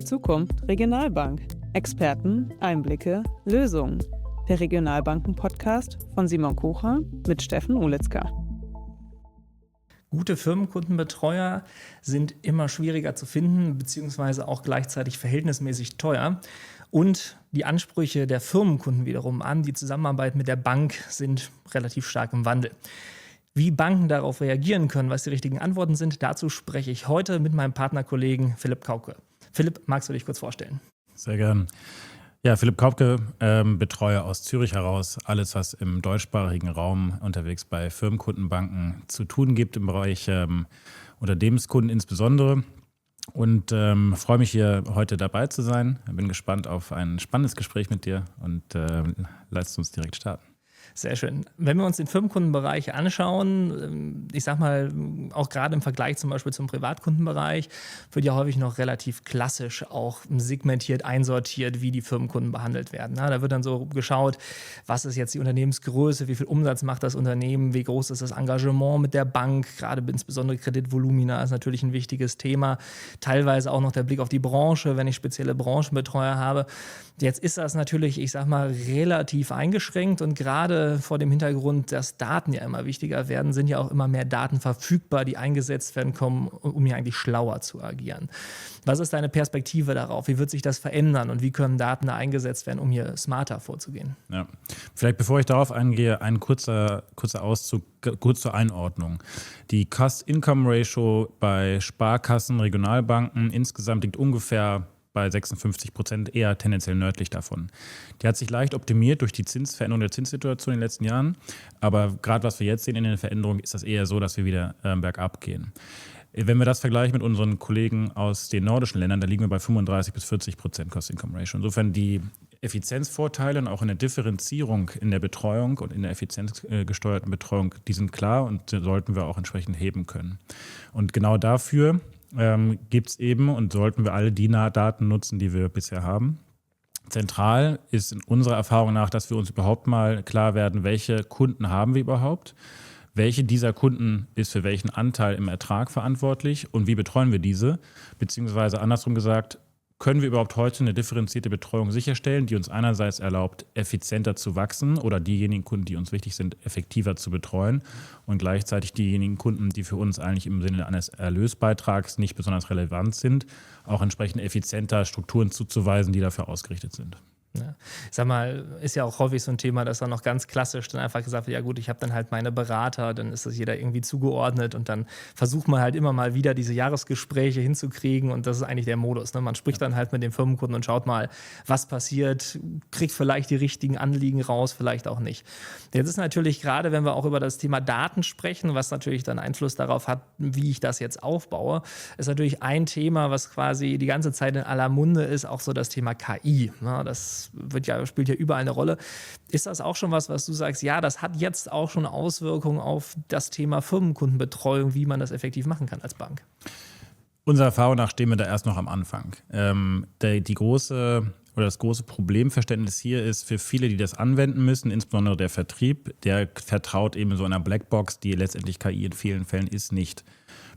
Zukunft Regionalbank. Experten, Einblicke, Lösungen. Der Regionalbanken-Podcast von Simon Kucher mit Steffen Ulitzka. Gute Firmenkundenbetreuer sind immer schwieriger zu finden, beziehungsweise auch gleichzeitig verhältnismäßig teuer. Und die Ansprüche der Firmenkunden wiederum an die Zusammenarbeit mit der Bank sind relativ stark im Wandel. Wie Banken darauf reagieren können, was die richtigen Antworten sind, dazu spreche ich heute mit meinem Partnerkollegen Philipp Kaupke. Philipp, magst du dich kurz vorstellen? Sehr gern. Ja, Philipp Kaupke, Betreuer aus Zürich heraus. Alles, was im deutschsprachigen Raum unterwegs bei Firmenkundenbanken zu tun gibt, im Bereich Unternehmenskunden insbesondere. Und freue mich, hier heute dabei zu sein. Bin gespannt auf ein spannendes Gespräch mit dir und lasst uns direkt starten. Sehr schön. Wenn wir uns den Firmenkundenbereich anschauen, ich sag mal, auch gerade im Vergleich zum Beispiel zum Privatkundenbereich, wird ja häufig noch relativ klassisch auch segmentiert, einsortiert, wie die Firmenkunden behandelt werden. Da wird dann so geschaut, was ist jetzt die Unternehmensgröße, wie viel Umsatz macht das Unternehmen, wie groß ist das Engagement mit der Bank, gerade insbesondere Kreditvolumina ist natürlich ein wichtiges Thema. Teilweise auch noch der Blick auf die Branche, wenn ich spezielle Branchenbetreuer habe. Jetzt ist das natürlich, ich sag mal, relativ eingeschränkt und gerade vor dem Hintergrund, dass Daten ja immer wichtiger werden, sind ja auch immer mehr Daten verfügbar, die eingesetzt werden kommen, um hier eigentlich schlauer zu agieren. Was ist deine Perspektive darauf? Wie wird sich das verändern und wie können Daten da eingesetzt werden, um hier smarter vorzugehen? Ja. Vielleicht bevor ich darauf eingehe, ein kurzer Auszug, kurz zur Einordnung. Die Cost-Income-Ratio bei Sparkassen, Regionalbanken insgesamt liegt ungefähr bei 56%, eher tendenziell nördlich davon. Die hat sich leicht optimiert durch die Veränderung der Zinssituation in den letzten Jahren. Aber gerade was wir jetzt sehen in den Veränderungen, ist das eher so, dass wir wieder bergab gehen. Wenn wir das vergleichen mit unseren Kollegen aus den nordischen Ländern, da liegen wir bei 35-40% Cost-Income-Ratio. Insofern die Effizienzvorteile und auch in der Differenzierung in der Betreuung und in der effizienzgesteuerten Betreuung, die sind klar und sollten wir auch entsprechend heben können. Und genau dafür gibt es eben und sollten wir alle die Daten nutzen, die wir bisher haben. Zentral ist in unserer Erfahrung nach, dass wir uns überhaupt mal klar werden, welche Kunden haben wir überhaupt, welche dieser Kunden ist für welchen Anteil im Ertrag verantwortlich und wie betreuen wir diese, beziehungsweise andersrum gesagt, können wir überhaupt heute eine differenzierte Betreuung sicherstellen, die uns einerseits erlaubt, effizienter zu wachsen oder diejenigen Kunden, die uns wichtig sind, effektiver zu betreuen und gleichzeitig diejenigen Kunden, die für uns eigentlich im Sinne eines Erlösbeitrags nicht besonders relevant sind, auch entsprechend effizienter Strukturen zuzuweisen, die dafür ausgerichtet sind. Ja. Ich sag mal, ist ja auch häufig so ein Thema, dass dann noch ganz klassisch dann einfach gesagt wird, ja gut, ich habe dann halt meine Berater, dann ist das jeder irgendwie zugeordnet und dann versucht man halt immer mal wieder diese Jahresgespräche hinzukriegen und das ist eigentlich der Modus. Ne? Man spricht dann halt mit dem Firmenkunden und schaut mal, was passiert, kriegt vielleicht die richtigen Anliegen raus, vielleicht auch nicht. Jetzt ist natürlich gerade, wenn wir auch über das Thema Daten sprechen, was natürlich dann Einfluss darauf hat, wie ich das jetzt aufbaue, ist natürlich ein Thema, was quasi die ganze Zeit in aller Munde ist, auch so das Thema KI. Ne? Das spielt ja überall eine Rolle. Ist das auch schon was du sagst, ja, das hat jetzt auch schon Auswirkungen auf das Thema Firmenkundenbetreuung, wie man das effektiv machen kann als Bank? Unserer Erfahrung nach stehen wir da erst noch am Anfang. Das große Problemverständnis hier ist für viele, die das anwenden müssen, insbesondere der Vertrieb, der vertraut eben so einer Blackbox, die letztendlich KI in vielen Fällen ist, nicht.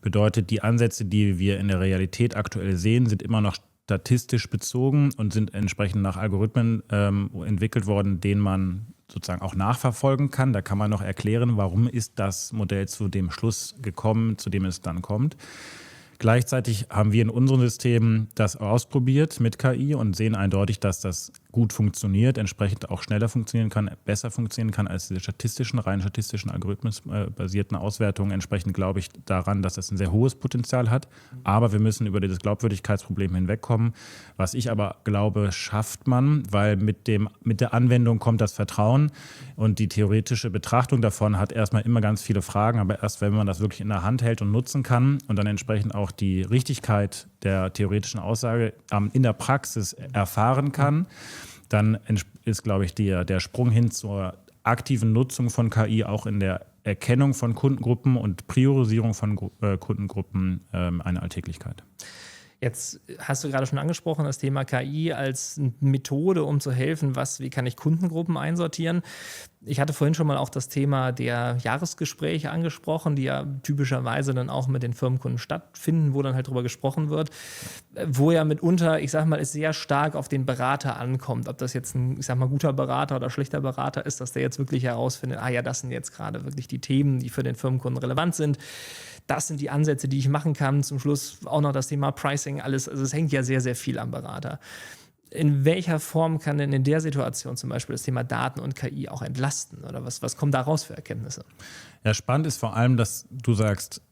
Bedeutet, die Ansätze, die wir in der Realität aktuell sehen, sind immer noch statistisch bezogen und sind entsprechend nach Algorithmen entwickelt worden, denen man sozusagen auch nachverfolgen kann. Da kann man noch erklären, warum ist das Modell zu dem Schluss gekommen, zu dem es dann kommt. Gleichzeitig haben wir in unseren Systemen das ausprobiert mit KI und sehen eindeutig, dass das gut funktioniert, entsprechend auch schneller funktionieren kann, besser funktionieren kann als diese rein statistischen algorithmusbasierten Auswertungen. Entsprechend glaube ich daran, dass das ein sehr hohes Potenzial hat. Aber wir müssen über dieses Glaubwürdigkeitsproblem hinwegkommen. Was ich aber glaube, schafft man, weil mit der Anwendung kommt das Vertrauen und die theoretische Betrachtung davon hat erstmal immer ganz viele Fragen, aber erst wenn man das wirklich in der Hand hält und nutzen kann und dann entsprechend auch die Richtigkeit der theoretischen Aussage in der Praxis erfahren kann, dann ist, glaube ich, der Sprung hin zur aktiven Nutzung von KI auch in der Erkennung von Kundengruppen und Priorisierung von Kundengruppen eine Alltäglichkeit. Jetzt hast du gerade schon angesprochen, das Thema KI als Methode, um zu helfen, wie kann ich Kundengruppen einsortieren. Ich hatte vorhin schon mal auch das Thema der Jahresgespräche angesprochen, die ja typischerweise dann auch mit den Firmenkunden stattfinden, wo dann halt drüber gesprochen wird, wo ja mitunter, ich sag mal, es sehr stark auf den Berater ankommt, ob das jetzt ein, ich sag mal, guter Berater oder schlechter Berater ist, dass der jetzt wirklich herausfindet, das sind jetzt gerade wirklich die Themen, die für den Firmenkunden relevant sind. Das sind die Ansätze, die ich machen kann. Zum Schluss auch noch das Thema Pricing, alles. Also es hängt ja sehr, sehr viel am Berater. In welcher Form kann denn in der Situation zum Beispiel das Thema Daten und KI auch entlasten? Oder was kommen da raus für Erkenntnisse? Ja, spannend ist vor allem, dass du sagst,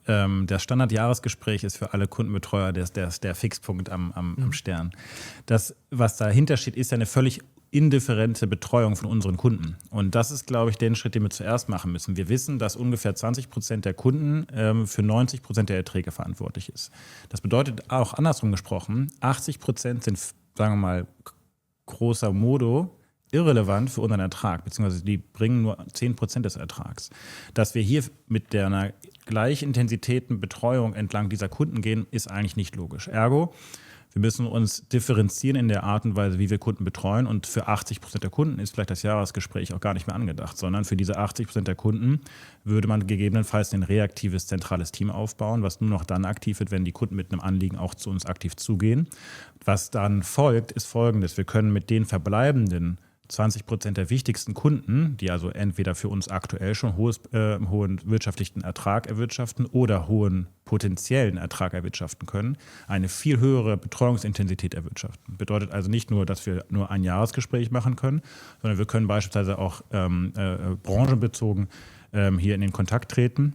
das Standardjahresgespräch ist für alle Kundenbetreuer der Fixpunkt am Stern. Das, was dahinter steht, ist ja eine völlig indifferente Betreuung von unseren Kunden. Und das ist, glaube ich, der Schritt, den wir zuerst machen müssen. Wir wissen, dass ungefähr 20% der Kunden für 90% der Erträge verantwortlich ist. Das bedeutet auch andersrum gesprochen, 80% sind, sagen wir mal, großer Modo irrelevant für unseren Ertrag, beziehungsweise die bringen nur 10% des Ertrags. Dass wir hier mit einer gleichen Betreuung entlang dieser Kunden gehen, ist eigentlich nicht logisch. Ergo, wir müssen uns differenzieren in der Art und Weise, wie wir Kunden betreuen. Und für 80% der Kunden ist vielleicht das Jahresgespräch auch gar nicht mehr angedacht, sondern für diese 80% der Kunden würde man gegebenenfalls ein reaktives, zentrales Team aufbauen, was nur noch dann aktiv wird, wenn die Kunden mit einem Anliegen auch zu uns aktiv zugehen. Was dann folgt, ist Folgendes. Wir können mit den verbleibenden 20% der wichtigsten Kunden, die also entweder für uns aktuell schon hohen wirtschaftlichen Ertrag erwirtschaften oder hohen potenziellen Ertrag erwirtschaften können, eine viel höhere Betreuungsintensität erwirtschaften. Bedeutet also nicht nur, dass wir nur ein Jahresgespräch machen können, sondern wir können beispielsweise auch branchenbezogen hier in den Kontakt treten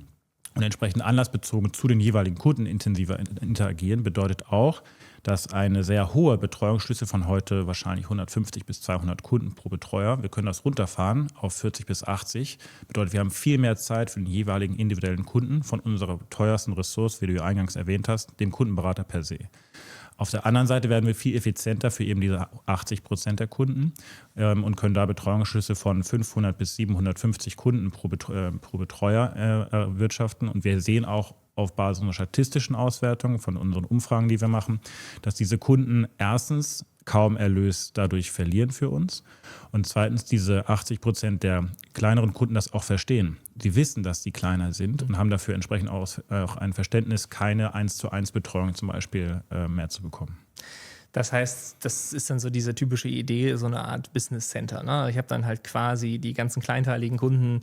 und entsprechend anlassbezogen zu den jeweiligen Kunden intensiver interagieren. Bedeutet auch, dass eine sehr hohe Betreuungsschlüssel von heute wahrscheinlich 150 bis 200 Kunden pro Betreuer, wir können das runterfahren auf 40 bis 80. Bedeutet, wir haben viel mehr Zeit für den jeweiligen individuellen Kunden von unserer teuersten Ressource, wie du ja eingangs erwähnt hast, dem Kundenberater per se. Auf der anderen Seite werden wir viel effizienter für eben diese 80% der Kunden und können da Betreuungsschlüsse von 500 bis 750 Kunden pro Betreuer erwirtschaften. Und wir sehen auch auf Basis unserer statistischen Auswertung von unseren Umfragen, die wir machen, dass diese Kunden erstens kaum Erlös dadurch verlieren für uns und zweitens diese 80% der kleineren Kunden das auch verstehen. Sie wissen, dass die kleiner sind und haben dafür entsprechend auch ein Verständnis, keine 1:1 Betreuung zum Beispiel mehr zu bekommen. Das heißt, das ist dann so diese typische Idee, so eine Art Business Center. Ne? Ich habe dann halt quasi die ganzen kleinteiligen Kunden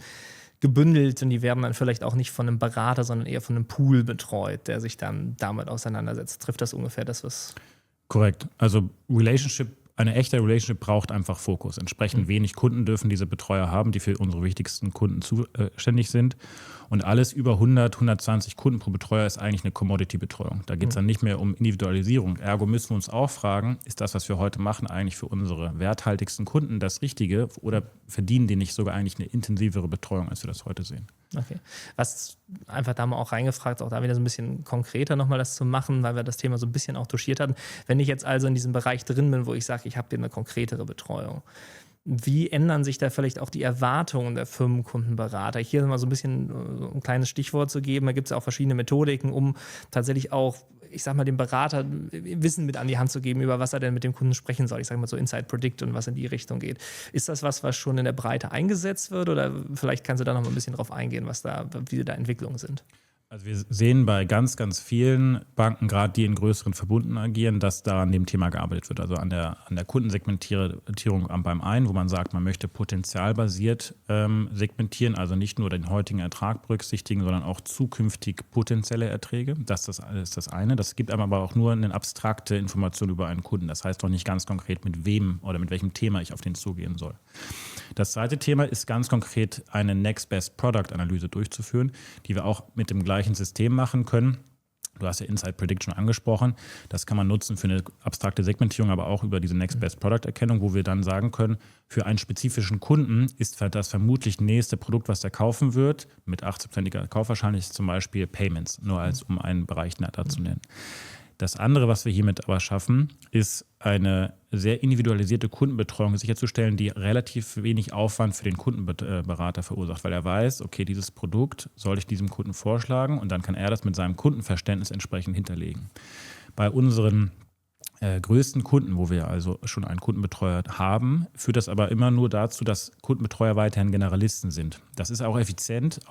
gebündelt und die werden dann vielleicht auch nicht von einem Berater, sondern eher von einem Pool betreut, der sich dann damit auseinandersetzt. Trifft das ungefähr das, was... Korrekt. Also eine echte Relationship braucht einfach Fokus. Entsprechend wenig Kunden dürfen diese Betreuer haben, die für unsere wichtigsten Kunden zuständig sind. Und alles über 100, 120 Kunden pro Betreuer ist eigentlich eine Commodity-Betreuung. Da geht es dann nicht mehr um Individualisierung. Ergo müssen wir uns auch fragen, ist das, was wir heute machen, eigentlich für unsere werthaltigsten Kunden das Richtige oder verdienen die nicht sogar eigentlich eine intensivere Betreuung, als wir das heute sehen? Okay. Was einfach da mal auch reingefragt, auch da wieder so ein bisschen konkreter nochmal das zu machen, weil wir das Thema so ein bisschen auch touchiert hatten. Wenn ich jetzt also in diesem Bereich drin bin, wo ich sage, ich habe hier eine konkretere Betreuung, wie ändern sich da vielleicht auch die Erwartungen der Firmenkundenberater? Hier mal so ein bisschen ein kleines Stichwort zu geben. Da gibt es auch verschiedene Methodiken, um tatsächlich auch, ich sag mal, dem Berater Wissen mit an die Hand zu geben, über was er denn mit dem Kunden sprechen soll. Ich sage mal so Inside Predict und was in die Richtung geht. Ist das was schon in der Breite eingesetzt wird oder vielleicht kannst du da noch mal ein bisschen drauf eingehen, wie da Entwicklungen sind? Also wir sehen bei ganz, ganz vielen Banken, gerade die in größeren Verbunden agieren, dass da an dem Thema gearbeitet wird. Also an der Kundensegmentierung beim einen, wo man sagt, man möchte potenzialbasiert segmentieren, also nicht nur den heutigen Ertrag berücksichtigen, sondern auch zukünftig potenzielle Erträge. Das ist das eine. Das gibt einem aber auch nur eine abstrakte Information über einen Kunden. Das heißt noch nicht ganz konkret, mit wem oder mit welchem Thema ich auf den zugehen soll. Das zweite Thema ist ganz konkret eine Next Best Product Analyse durchzuführen, die wir auch mit dem gleichen System machen können. Du hast ja Inside Predict schon angesprochen. Das kann man nutzen für eine abstrakte Segmentierung, aber auch über diese Next Best Product Erkennung, wo wir dann sagen können, für einen spezifischen Kunden ist das vermutlich nächste Produkt, was der kaufen wird, mit 80%iger Kaufwahrscheinlichkeit zum Beispiel Payments, nur um einen Bereich da zu nennen. Das andere, was wir hiermit aber schaffen, ist eine sehr individualisierte Kundenbetreuung sicherzustellen, die relativ wenig Aufwand für den Kundenberater verursacht, weil er weiß, okay, dieses Produkt soll ich diesem Kunden vorschlagen und dann kann er das mit seinem Kundenverständnis entsprechend hinterlegen. Bei unseren größten Kunden, wo wir also schon einen Kundenbetreuer haben, führt das aber immer nur dazu, dass Kundenbetreuer weiterhin Generalisten sind. Das ist auch effizient,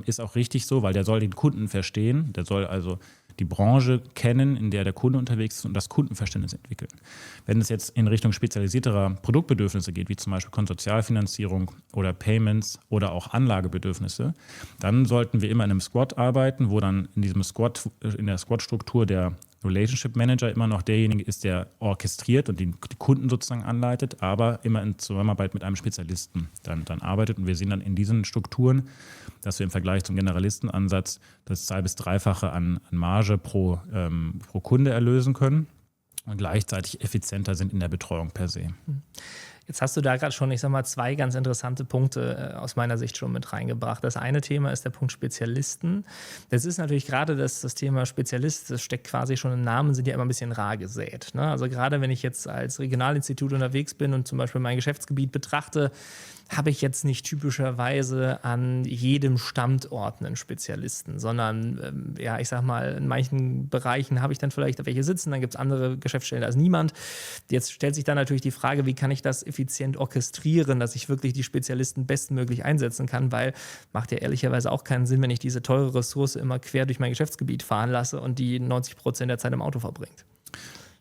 ist auch richtig so, weil der soll den Kunden verstehen, der soll also die Branche kennen, in der der Kunde unterwegs ist und das Kundenverständnis entwickeln. Wenn es jetzt in Richtung spezialisierterer Produktbedürfnisse geht, wie zum Beispiel Konsortialfinanzierung oder Payments oder auch Anlagebedürfnisse, dann sollten wir immer in einem Squad arbeiten, wo dann in der Squad-Struktur der Relationship Manager immer noch derjenige ist, der orchestriert und die Kunden sozusagen anleitet, aber immer in Zusammenarbeit mit einem Spezialisten dann arbeitet. Und wir sehen dann in diesen Strukturen, dass wir im Vergleich zum Generalistenansatz das 2- bis 3-fache an Marge pro Kunde erlösen können und gleichzeitig effizienter sind in der Betreuung per se. Jetzt hast du da gerade schon, ich sag mal, 2 ganz interessante Punkte aus meiner Sicht schon mit reingebracht. Das eine Thema ist der Punkt Spezialisten. Das ist natürlich gerade das Thema Spezialist, das steckt quasi schon im Namen, sind ja immer ein bisschen rar gesät. Ne? Also gerade wenn ich jetzt als Regionalinstitut unterwegs bin und zum Beispiel mein Geschäftsgebiet betrachte, habe ich jetzt nicht typischerweise an jedem Standort einen Spezialisten, sondern ich sag mal, in manchen Bereichen habe ich dann vielleicht welche sitzen, dann gibt es andere Geschäftsstellen, da ist niemand. Jetzt stellt sich dann natürlich die Frage, wie kann ich das effizient orchestrieren, dass ich wirklich die Spezialisten bestmöglich einsetzen kann, weil macht ja ehrlicherweise auch keinen Sinn, wenn ich diese teure Ressource immer quer durch mein Geschäftsgebiet fahren lasse und die 90% der Zeit im Auto verbringt.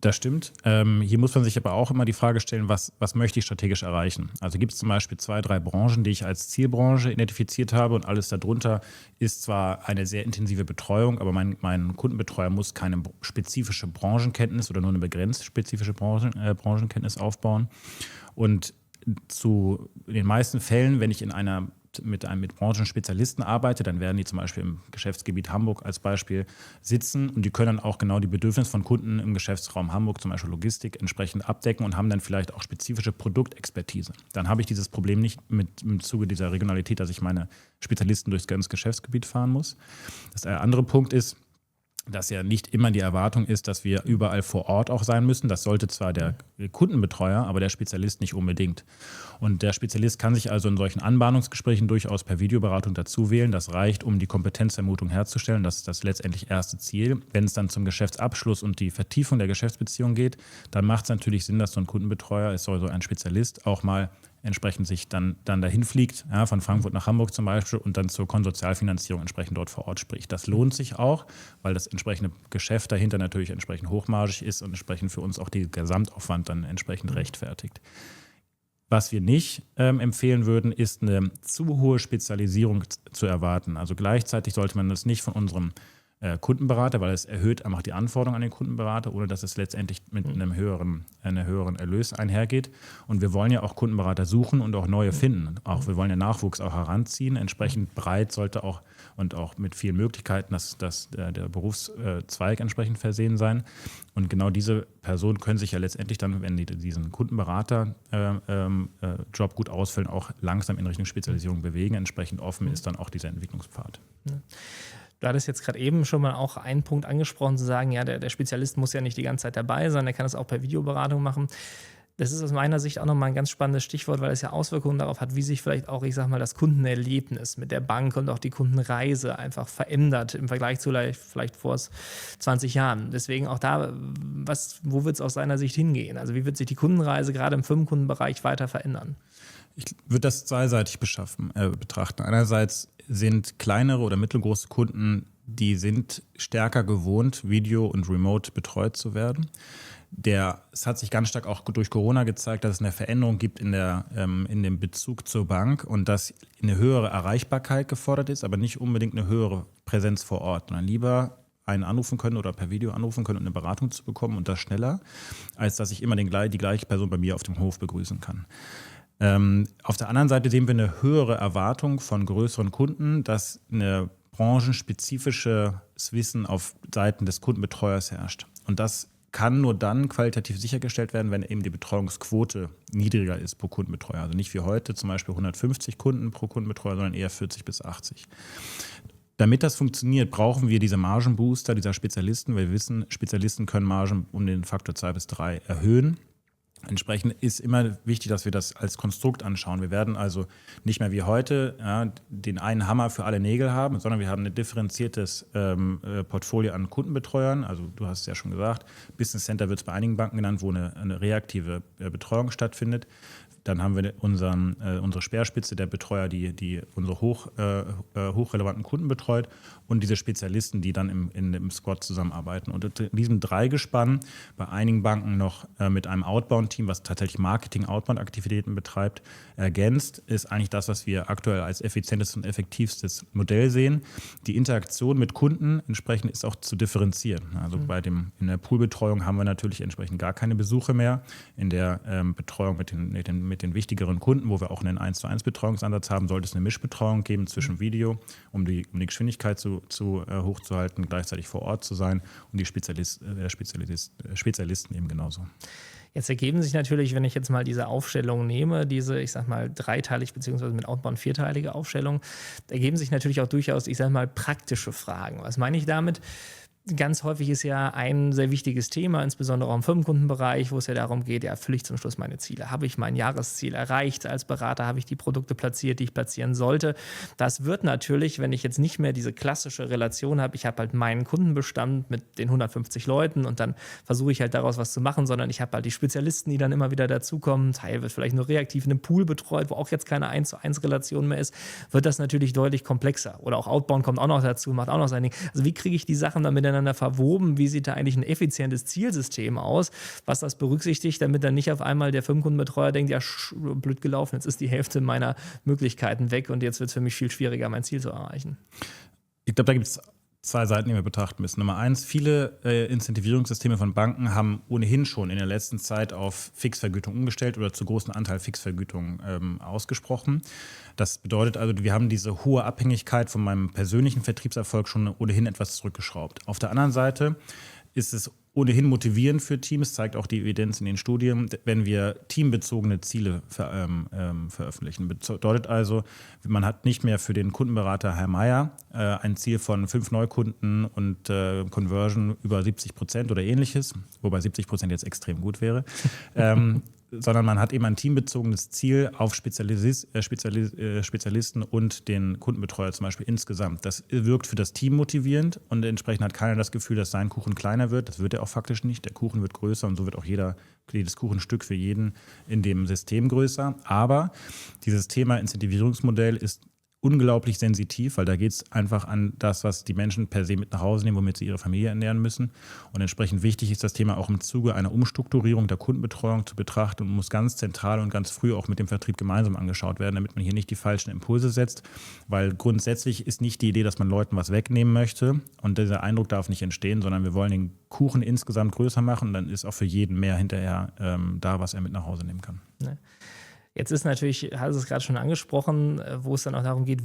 Das stimmt. Hier muss man sich aber auch immer die Frage stellen, was möchte ich strategisch erreichen? Also gibt es zum Beispiel 2, 3 Branchen, die ich als Zielbranche identifiziert habe und alles darunter ist zwar eine sehr intensive Betreuung, aber mein Kundenbetreuer muss keine spezifische Branchenkenntnis oder nur eine begrenzt spezifische Branchenkenntnis aufbauen. Und in den meisten Fällen, wenn ich mit Branchenspezialisten arbeite, dann werden die zum Beispiel im Geschäftsgebiet Hamburg als Beispiel sitzen und die können dann auch genau die Bedürfnisse von Kunden im Geschäftsraum Hamburg, zum Beispiel Logistik, entsprechend abdecken und haben dann vielleicht auch spezifische Produktexpertise. Dann habe ich dieses Problem nicht im Zuge dieser Regionalität, dass ich meine Spezialisten durchs ganze Geschäftsgebiet fahren muss. Das andere Punkt ist, dass ja nicht immer die Erwartung ist, dass wir überall vor Ort auch sein müssen. Das sollte zwar der Kundenbetreuer, aber der Spezialist nicht unbedingt. Und der Spezialist kann sich also in solchen Anbahnungsgesprächen durchaus per Videoberatung dazu wählen. Das reicht, um die Kompetenzvermutung herzustellen. Das ist das letztendlich erste Ziel. Wenn es dann zum Geschäftsabschluss und die Vertiefung der Geschäftsbeziehung geht, dann macht es natürlich Sinn, dass so ein Kundenbetreuer, ist so ein Spezialist, auch mal entsprechend sich dann dahin fliegt, ja, von Frankfurt nach Hamburg zum Beispiel und dann zur Konsortialfinanzierung entsprechend dort vor Ort spricht. Das lohnt sich auch, weil das entsprechende Geschäft dahinter natürlich entsprechend hochmargig ist und entsprechend für uns auch der Gesamtaufwand dann entsprechend rechtfertigt. Was wir nicht empfehlen würden, ist eine zu hohe Spezialisierung zu erwarten. Also gleichzeitig sollte man das nicht von unserem Kundenberater, weil es erhöht einfach die Anforderungen an den Kundenberater, ohne dass es letztendlich mit einem höheren Erlös einhergeht. Und wir wollen ja auch Kundenberater suchen und auch neue finden. Wir wollen ja Nachwuchs auch heranziehen. Entsprechend breit sollte auch und auch mit vielen Möglichkeiten, dass der Berufszweig entsprechend versehen sein. Und genau diese Personen können sich ja letztendlich dann, wenn die diesen Kundenberater-Job gut ausfüllen, auch langsam in Richtung Spezialisierung bewegen. Entsprechend offen ist dann auch dieser Entwicklungspfad. Ja. Du hattest jetzt gerade eben schon mal auch einen Punkt angesprochen, zu sagen, ja, der Spezialist muss ja nicht die ganze Zeit dabei sein, der kann das auch per Videoberatung machen. Das ist aus meiner Sicht auch nochmal ein ganz spannendes Stichwort, weil es ja Auswirkungen darauf hat, wie sich vielleicht auch, ich sag mal, das Kundenerlebnis mit der Bank und auch die Kundenreise einfach verändert im Vergleich zu vielleicht vor 20 Jahren. Deswegen auch da, wo wird es aus seiner Sicht hingehen? Also wie wird sich die Kundenreise gerade im Firmenkundenbereich weiter verändern? Ich würde das zweiseitig betrachten. Einerseits sind kleinere oder mittelgroße Kunden, die sind stärker gewohnt, Video und Remote betreut zu werden. Es hat sich ganz stark auch durch Corona gezeigt, dass es eine Veränderung gibt in dem Bezug zur Bank und dass eine höhere Erreichbarkeit gefordert ist, aber nicht unbedingt eine höhere Präsenz vor Ort, sondern lieber einen anrufen können oder per Video anrufen können, um eine Beratung zu bekommen und das schneller, als dass ich immer die gleiche Person bei mir auf dem Hof begrüßen kann. Auf der anderen Seite sehen wir eine höhere Erwartung von größeren Kunden, dass eine branchenspezifisches Wissen auf Seiten des Kundenbetreuers herrscht. Und das kann nur dann qualitativ sichergestellt werden, wenn eben die Betreuungsquote niedriger ist pro Kundenbetreuer. Also nicht wie heute zum Beispiel 150 Kunden pro Kundenbetreuer, sondern eher 40 bis 80. Damit das funktioniert, brauchen wir diese Margenbooster dieser Spezialisten. Wir wissen, Spezialisten können Margen um den Faktor 2 bis 3 erhöhen. Entsprechend ist immer wichtig, dass wir das als Konstrukt anschauen. Wir werden also nicht mehr wie heute den einen Hammer für alle Nägel haben, sondern wir haben ein differenziertes Portfolio an Kundenbetreuern. Also du hast es ja schon gesagt, Business Center wird es bei einigen Banken genannt, wo eine reaktive Betreuung stattfindet. Dann haben wir unsere Speerspitze der Betreuer, die unsere hochrelevanten Kunden betreut und diese Spezialisten, die dann im Squad zusammenarbeiten. Und in diesem Dreigespann bei einigen Banken noch mit einem Outbound-Team, was tatsächlich Marketing-Outbound-Aktivitäten betreibt, ergänzt, ist eigentlich das, was wir aktuell als effizientestes und effektivstes Modell sehen. Die Interaktion mit Kunden entsprechend ist auch zu differenzieren. Also in der Poolbetreuung haben wir natürlich entsprechend gar keine Besuche mehr. In der Betreuung mit den wichtigeren Kunden, wo wir auch einen 1:1 Betreuungsansatz haben, sollte es eine Mischbetreuung geben zwischen Video, um die Geschwindigkeit hochzuhalten, gleichzeitig vor Ort zu sein und die Spezialisten eben genauso. Jetzt ergeben sich natürlich, wenn ich jetzt mal diese Aufstellung nehme, diese, ich sag mal, dreiteilig beziehungsweise mit Outbound vierteilige Aufstellung, ergeben sich natürlich auch durchaus, ich sag mal, praktische Fragen. Was meine ich damit? Ganz häufig ist ja ein sehr wichtiges Thema, insbesondere auch im Firmenkundenbereich, wo es ja darum geht, erfülle ich zum Schluss meine Ziele? Habe ich mein Jahresziel erreicht? Als Berater habe ich die Produkte platziert, die ich platzieren sollte? Das wird natürlich, wenn ich jetzt nicht mehr diese klassische Relation habe, ich habe halt meinen Kundenbestand mit den 150 Leuten und dann versuche ich halt daraus was zu machen, sondern ich habe halt die Spezialisten, die dann immer wieder dazukommen. Teil wird vielleicht nur reaktiv in einem Pool betreut, wo auch jetzt keine 1:1 Relation mehr ist, wird das natürlich deutlich komplexer. Oder auch Outbound kommt auch noch dazu, macht auch noch sein Ding. Also wie kriege ich die Sachen dann miteinander verwoben? Wie sieht da eigentlich ein effizientes Zielsystem aus, was das berücksichtigt, damit dann nicht auf einmal der Firmenkundenbetreuer denkt, ja, blöd gelaufen, jetzt ist die Hälfte meiner Möglichkeiten weg und jetzt wird es für mich viel schwieriger, mein Ziel zu erreichen. Ich glaube, da gibt es zwei Seiten, die wir betrachten müssen. Nummer eins, viele Incentivierungssysteme von Banken haben ohnehin schon in der letzten Zeit auf Fixvergütung umgestellt oder zu großen Anteil Fixvergütung ausgesprochen. Das bedeutet also, wir haben diese hohe Abhängigkeit von meinem persönlichen Vertriebserfolg schon ohnehin etwas zurückgeschraubt. Auf der anderen Seite ist es ohnehin motivierend für Teams, zeigt auch die Evidenz in den Studien, wenn wir teambezogene Ziele veröffentlichen. Bedeutet also, man hat nicht mehr für den Kundenberater Herr Meier ein Ziel von 5 Neukunden und Conversion über 70% oder ähnliches, wobei 70% jetzt extrem gut wäre. Sondern man hat eben ein teambezogenes Ziel auf Spezialisten und den Kundenbetreuer zum Beispiel insgesamt. Das wirkt für das Team motivierend und entsprechend hat keiner das Gefühl, dass sein Kuchen kleiner wird. Das wird er auch faktisch nicht. Der Kuchen wird größer und so wird auch jedes Kuchenstück für jeden in dem System größer. Aber dieses Thema Incentivierungsmodell ist unglaublich sensitiv, weil da geht es einfach an das, was die Menschen per se mit nach Hause nehmen, womit sie ihre Familie ernähren müssen. Und entsprechend wichtig ist das Thema auch im Zuge einer Umstrukturierung der Kundenbetreuung zu betrachten und muss ganz zentral und ganz früh auch mit dem Vertrieb gemeinsam angeschaut werden, damit man hier nicht die falschen Impulse setzt, weil grundsätzlich ist nicht die Idee, dass man Leuten was wegnehmen möchte und dieser Eindruck darf nicht entstehen, sondern wir wollen den Kuchen insgesamt größer machen, dann ist auch für jeden mehr hinterher da, was er mit nach Hause nehmen kann. Ne. Jetzt ist natürlich, hast du es gerade schon angesprochen, wo es dann auch darum geht,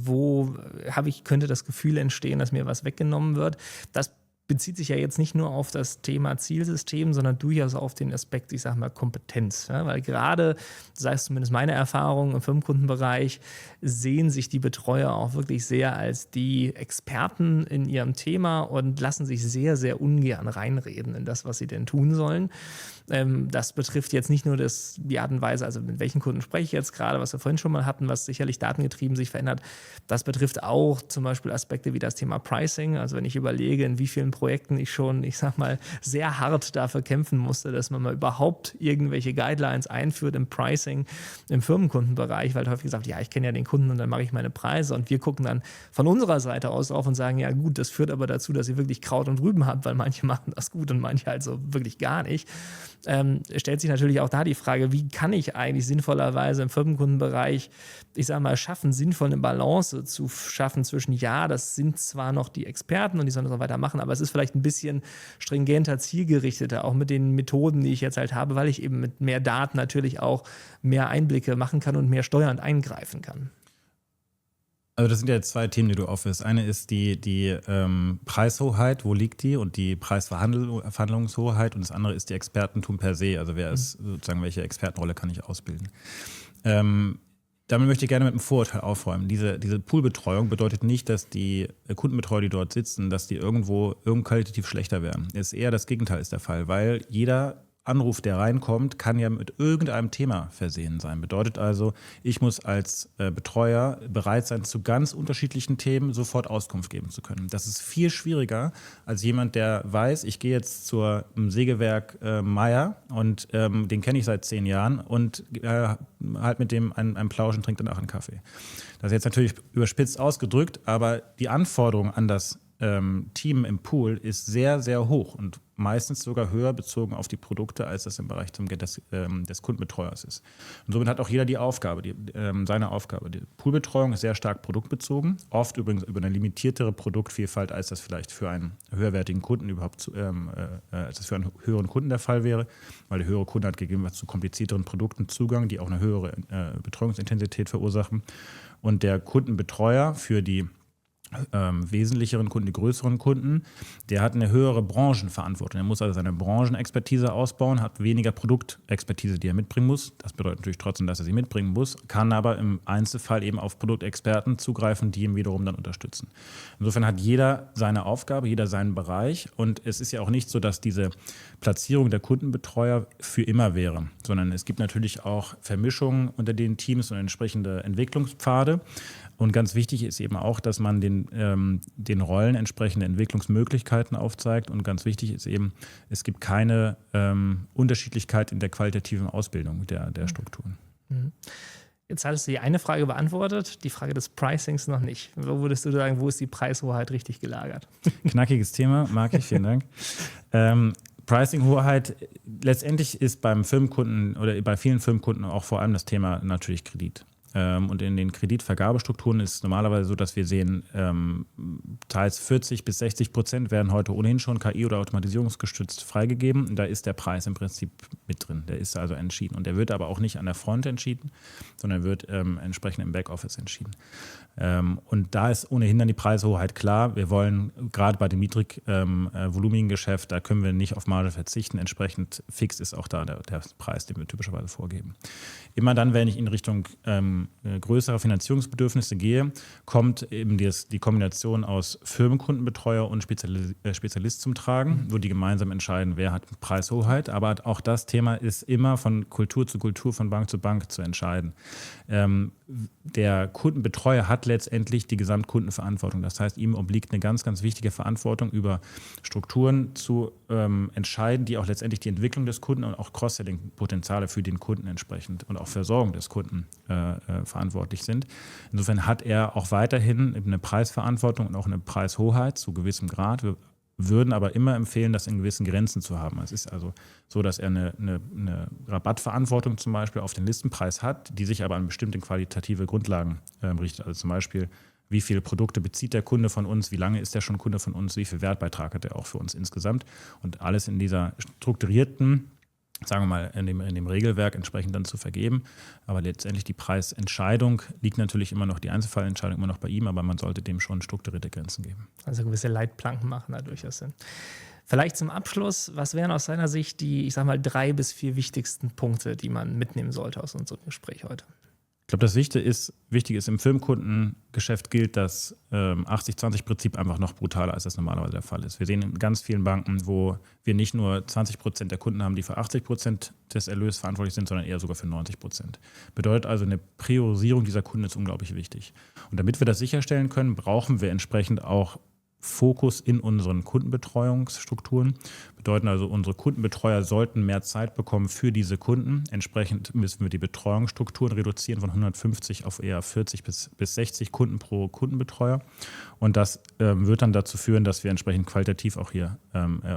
könnte das Gefühl entstehen, dass mir was weggenommen wird. Das bezieht sich ja jetzt nicht nur auf das Thema Zielsystem, sondern durchaus auf den Aspekt, ich sag mal, Kompetenz. Ja, weil gerade, sei es zumindest meine Erfahrung im Firmenkundenbereich, sehen sich die Betreuer auch wirklich sehr als die Experten in ihrem Thema und lassen sich sehr, sehr ungern reinreden in das, was sie denn tun sollen. Das betrifft jetzt nicht nur die Art und Weise, also mit welchen Kunden spreche ich jetzt gerade, was wir vorhin schon mal hatten, was sicherlich datengetrieben sich verändert. Das betrifft auch zum Beispiel Aspekte wie das Thema Pricing. Also wenn ich überlege, in wie vielen Projekten ich schon, ich sag mal, sehr hart dafür kämpfen musste, dass man mal überhaupt irgendwelche Guidelines einführt im Pricing im Firmenkundenbereich, weil häufig gesagt, ja, ich kenne ja den Kunden und dann mache ich meine Preise und wir gucken dann von unserer Seite aus drauf und sagen, ja gut, das führt aber dazu, dass ihr wirklich Kraut und Rüben habt, weil manche machen das gut und manche halt so wirklich gar nicht. Stellt sich natürlich auch da die Frage, wie kann ich eigentlich sinnvollerweise im Firmenkundenbereich, ich sage mal, schaffen, sinnvoll eine Balance zu schaffen zwischen, ja, das sind zwar noch die Experten und die sollen das noch weitermachen, aber es ist vielleicht ein bisschen stringenter, zielgerichteter, auch mit den Methoden, die ich jetzt halt habe, weil ich eben mit mehr Daten natürlich auch mehr Einblicke machen kann und mehr steuernd eingreifen kann. Also das sind ja jetzt zwei Themen, die du aufwirfst. Eine ist die Preishoheit, wo liegt die, und die Preisverhandlungshoheit, und das andere ist die Expertentum per se. Also wer ist sozusagen, welche Expertenrolle kann ich ausbilden? Damit möchte ich gerne mit einem Vorurteil aufräumen. Diese Poolbetreuung bedeutet nicht, dass die Kundenbetreuer, die dort sitzen, dass die irgendwo qualitativ schlechter werden. Es ist eher das Gegenteil ist der Fall, weil jeder Anruf, der reinkommt, kann ja mit irgendeinem Thema versehen sein. Bedeutet also, ich muss als Betreuer bereit sein, zu ganz unterschiedlichen Themen sofort Auskunft geben zu können. Das ist viel schwieriger als jemand, der weiß, ich gehe jetzt zum Sägewerk Meier und den kenne ich seit 10 Jahren und halt mit dem einen Plausch und trinkt danach einen Kaffee. Das ist jetzt natürlich überspitzt ausgedrückt, aber die Anforderung an das Team im Pool ist sehr, sehr hoch und meistens sogar höher bezogen auf die Produkte, als das im Bereich des Kundenbetreuers ist. Und somit hat auch jeder die Aufgabe, seine Aufgabe. Die Poolbetreuung ist sehr stark produktbezogen, oft übrigens über eine limitiertere Produktvielfalt, als das vielleicht für einen höherwertigen Kunden als das für einen höheren Kunden der Fall wäre, weil der höhere Kunde hat gegebenenfalls zu komplizierteren Produkten Zugang, die auch eine höhere Betreuungsintensität verursachen. Und der Kundenbetreuer für die wesentlicheren Kunden, die größeren Kunden, der hat eine höhere Branchenverantwortung. Er muss also seine Branchenexpertise ausbauen, hat weniger Produktexpertise, die er mitbringen muss. Das bedeutet natürlich trotzdem, dass er sie mitbringen muss, kann aber im Einzelfall eben auf Produktexperten zugreifen, die ihn wiederum dann unterstützen. Insofern hat jeder seine Aufgabe, jeder seinen Bereich und es ist ja auch nicht so, dass diese Platzierung der Kundenbetreuer für immer wäre, sondern es gibt natürlich auch Vermischungen unter den Teams und entsprechende Entwicklungspfade. Und ganz wichtig ist eben auch, dass man den Rollen entsprechende Entwicklungsmöglichkeiten aufzeigt. Und ganz wichtig ist eben, es gibt keine Unterschiedlichkeit in der qualitativen Ausbildung der Strukturen. Jetzt hattest du die eine Frage beantwortet, die Frage des Pricings noch nicht. Wo würdest du sagen, wo ist die Preishoheit richtig gelagert? Knackiges Thema, mag ich, vielen Dank. Pricing-Hoheit, letztendlich ist beim Firmenkunden oder bei vielen Firmenkunden auch vor allem das Thema natürlich Kredit. Und in den Kreditvergabestrukturen ist es normalerweise so, dass wir sehen, teils 40-60% werden heute ohnehin schon KI- oder automatisierungsgestützt freigegeben. Und da ist der Preis im Prinzip mit drin. Der ist also entschieden. Und der wird aber auch nicht an der Front entschieden, sondern wird entsprechend im Backoffice entschieden. Und da ist ohnehin dann die Preishoheit klar. Wir wollen gerade bei dem niedrig volumigen Geschäft, da können wir nicht auf Marge verzichten. Entsprechend fix ist auch da der Preis, den wir typischerweise vorgeben. Immer dann, wenn ich in Richtung größere Finanzierungsbedürfnisse gehe, kommt eben die Kombination aus Firmenkundenbetreuer und Spezialist zum Tragen, wo die gemeinsam entscheiden, wer hat Preishoheit. Aber auch das Thema ist immer von Kultur zu Kultur, von Bank zu Bank zu entscheiden. Der Kundenbetreuer hat letztendlich die Gesamtkundenverantwortung. Das heißt, ihm obliegt eine ganz, ganz wichtige Verantwortung, über Strukturen zu entscheiden, die auch letztendlich die Entwicklung des Kunden und auch Cross-Selling-Potenziale für den Kunden entsprechend und auch Versorgung des Kunden verantwortlich sind. Insofern hat er auch weiterhin eine Preisverantwortung und auch eine Preishoheit zu gewissem Grad. Wir würden aber immer empfehlen, das in gewissen Grenzen zu haben. Es ist also so, dass er eine Rabattverantwortung zum Beispiel auf den Listenpreis hat, die sich aber an bestimmte qualitative Grundlagen richtet. Also zum Beispiel, wie viele Produkte bezieht der Kunde von uns, wie lange ist er schon Kunde von uns, wie viel Wertbeitrag hat er auch für uns insgesamt. Und alles in dieser strukturierten, sagen wir mal, in dem Regelwerk entsprechend dann zu vergeben. Aber letztendlich die Preisentscheidung liegt natürlich immer noch, die Einzelfallentscheidung immer noch bei ihm, aber man sollte dem schon strukturierte Grenzen geben. Also gewisse Leitplanken machen da durchaus Sinn. Vielleicht zum Abschluss, was wären aus seiner Sicht die, ich sag mal, 3 bis 4 wichtigsten Punkte, die man mitnehmen sollte aus unserem Gespräch heute? Ich glaube, das Wichtige ist, im Firmenkundengeschäft gilt das 80-20-Prinzip einfach noch brutaler, als das normalerweise der Fall ist. Wir sehen in ganz vielen Banken, wo wir nicht nur 20% der Kunden haben, die für 80% des Erlöses verantwortlich sind, sondern eher sogar für 90%. Bedeutet also, eine Priorisierung dieser Kunden ist unglaublich wichtig. Und damit wir das sicherstellen können, brauchen wir entsprechend auch Fokus in unseren Kundenbetreuungsstrukturen. Bedeuten also, unsere Kundenbetreuer sollten mehr Zeit bekommen für diese Kunden. Entsprechend müssen wir die Betreuungsstrukturen reduzieren von 150 auf eher 40 bis 60 Kunden pro Kundenbetreuer. Und das wird dann dazu führen, dass wir entsprechend qualitativ auch hier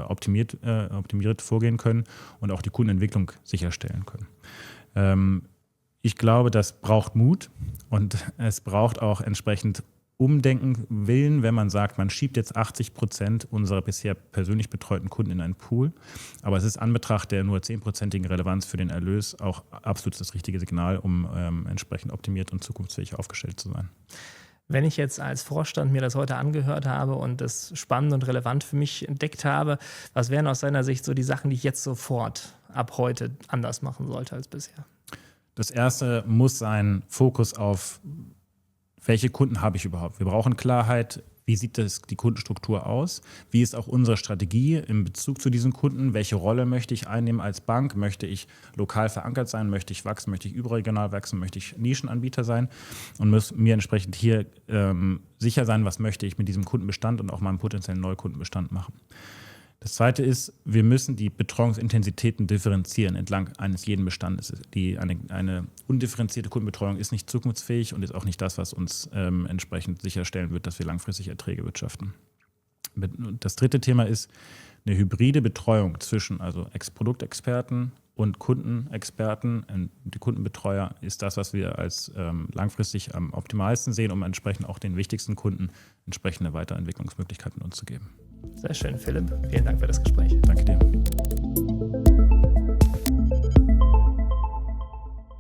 optimiert vorgehen können und auch die Kundenentwicklung sicherstellen können. Ich glaube, das braucht Mut und es braucht auch entsprechend Umdenken Willen, wenn man sagt, man schiebt jetzt 80% unserer bisher persönlich betreuten Kunden in einen Pool. Aber es ist an Betracht der nur 10%igen Relevanz für den Erlös auch absolut das richtige Signal, um entsprechend optimiert und zukunftsfähig aufgestellt zu sein. Wenn ich jetzt als Vorstand mir das heute angehört habe und das spannend und relevant für mich entdeckt habe, was wären aus seiner Sicht so die Sachen, die ich jetzt sofort ab heute anders machen sollte als bisher? Das erste muss sein Fokus auf: Welche Kunden habe ich überhaupt? Wir brauchen Klarheit, wie sieht die Kundenstruktur aus? Wie ist auch unsere Strategie in Bezug zu diesen Kunden? Welche Rolle möchte ich einnehmen als Bank? Möchte ich lokal verankert sein? Möchte ich wachsen? Möchte ich überregional wachsen? Möchte ich Nischenanbieter sein? Und muss mir entsprechend hier sicher sein, was möchte ich mit diesem Kundenbestand und auch meinem potenziellen Neukundenbestand machen. Das Zweite ist, wir müssen die Betreuungsintensitäten differenzieren entlang eines jeden Bestandes. Eine undifferenzierte Kundenbetreuung ist nicht zukunftsfähig und ist auch nicht das, was uns entsprechend sicherstellen wird, dass wir langfristig Erträge wirtschaften. Das dritte Thema ist eine hybride Betreuung zwischen also Produktexperten und Kundenexperten. Die Kundenbetreuer ist das, was wir als langfristig am optimalsten sehen, um entsprechend auch den wichtigsten Kunden entsprechende Weiterentwicklungsmöglichkeiten uns zu geben. Sehr schön, Philipp. Vielen Dank für das Gespräch.